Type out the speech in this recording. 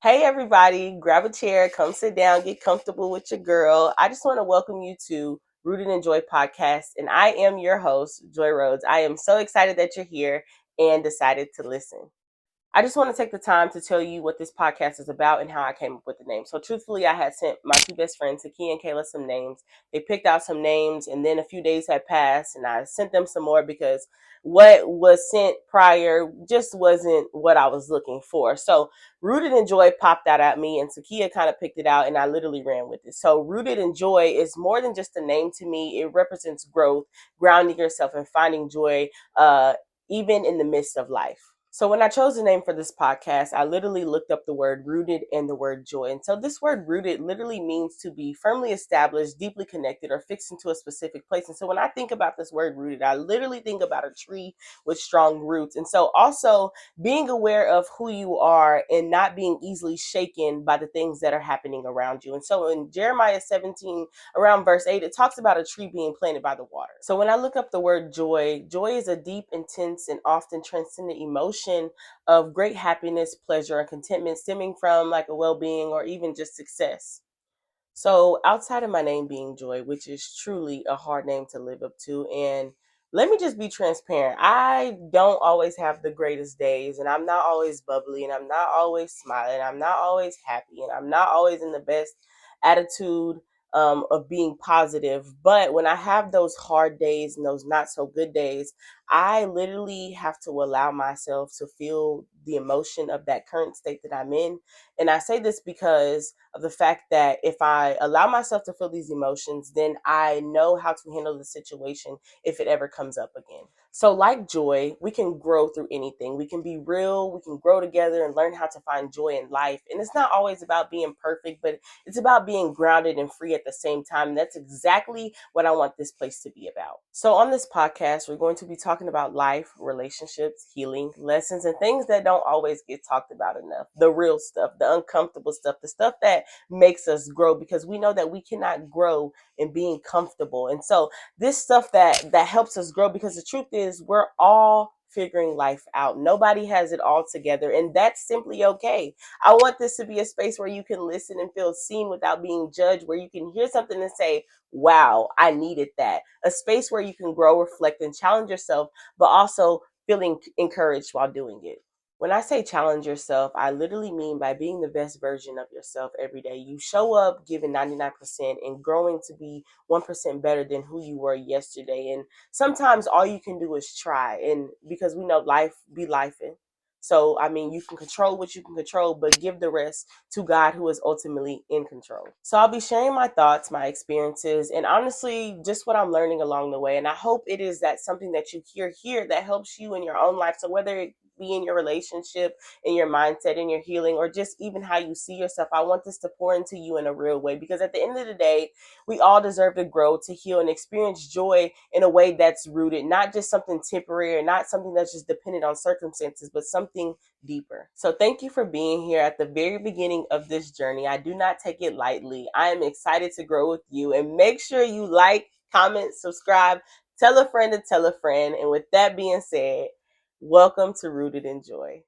Hey everybody, grab a chair, come sit down, get comfortable with your girl. I just want to welcome you to Rooted in Joy podcast, and I am your host, Joy Rhodes. I am so excited that you're here and decided to listen. I just want to take the time to tell you what this podcast is about and how I came up with the name. So, truthfully, I had sent my two best friends, Takia and Kayla, some names. They picked out some names, and then a few days had passed, and I sent them some more because what was sent prior just wasn't what I was looking for. So, Rooted in Joy popped out at me, and Takia kind of picked it out, and I literally ran with it. So, Rooted in Joy is more than just a name to me. It represents growth, grounding yourself, and finding joy, even in the midst of life. So when I chose the name for this podcast, I literally looked up the word rooted and the word joy. And so this word rooted literally means to be firmly established, deeply connected, or fixed into a specific place. And so when I think about this word rooted, I literally think about a tree with strong roots. And so also being aware of who you are and not being easily shaken by the things that are happening around you. And so in Jeremiah 17, around verse 8, it talks about a tree being planted by the water. So when I look up the word joy, joy is a deep, intense, and often transcendent emotion of great happiness, pleasure, and contentment stemming from like a well-being or even just success. So outside of my name being Joy, which is truly a hard name to live up to, and let me just be transparent. I don't always have the greatest days, and I'm not always bubbly, and I'm not always smiling, I'm not always happy, and I'm not always in the best attitude of being positive. But when I have those hard days and those not so good days, I literally have to allow myself to feel the emotion of that current state that I'm in. And I say this because of the fact that if I allow myself to feel these emotions, then I know how to handle the situation if it ever comes up again. So, like joy, we can grow through anything. We can be real, we can grow together and learn how to find joy in life. And it's not always about being perfect, but it's about being grounded and free at the same time. And that's exactly what I want this place to be about. So, on this podcast, we're going to be talking about life, relationships, healing, lessons, and things that don't always get talked about enough. The real stuff, the uncomfortable stuff, the stuff that makes us grow, because we know that we cannot grow in being comfortable. And so this stuff that helps us grow, because the truth is we're all figuring life out. Nobody has it all together, and that's simply okay. I want this to be a space where you can listen and feel seen without being judged, where you can hear something and say, wow, I needed that. A space where you can grow, reflect, and challenge yourself, but also feeling encouraged while doing it. When I say challenge yourself, I literally mean by being the best version of yourself every day. You show up giving 99% and growing to be 1% better than who you were yesterday. And sometimes all you can do is try. And because we know life be lifing. So, I mean, you can control what you can control, but give the rest to God, who is ultimately in control. So, I'll be sharing my thoughts, my experiences, and honestly, just what I'm learning along the way. And I hope it is that something that you hear here that helps you in your own life. So, whether it be in your relationship, in your mindset, in your healing, or just even how you see yourself, I want this to pour into you in a real way, because at the end of the day, we all deserve to grow, to heal, and experience joy in a way that's rooted, not just something temporary, or not something that's just dependent on circumstances, but something deeper. So thank you for being here at the very beginning of this journey. I do not take it lightly. I am excited to grow with you, and make sure you like, comment, subscribe, tell a friend to tell a friend. And with that being said, welcome to Rooted in Joy.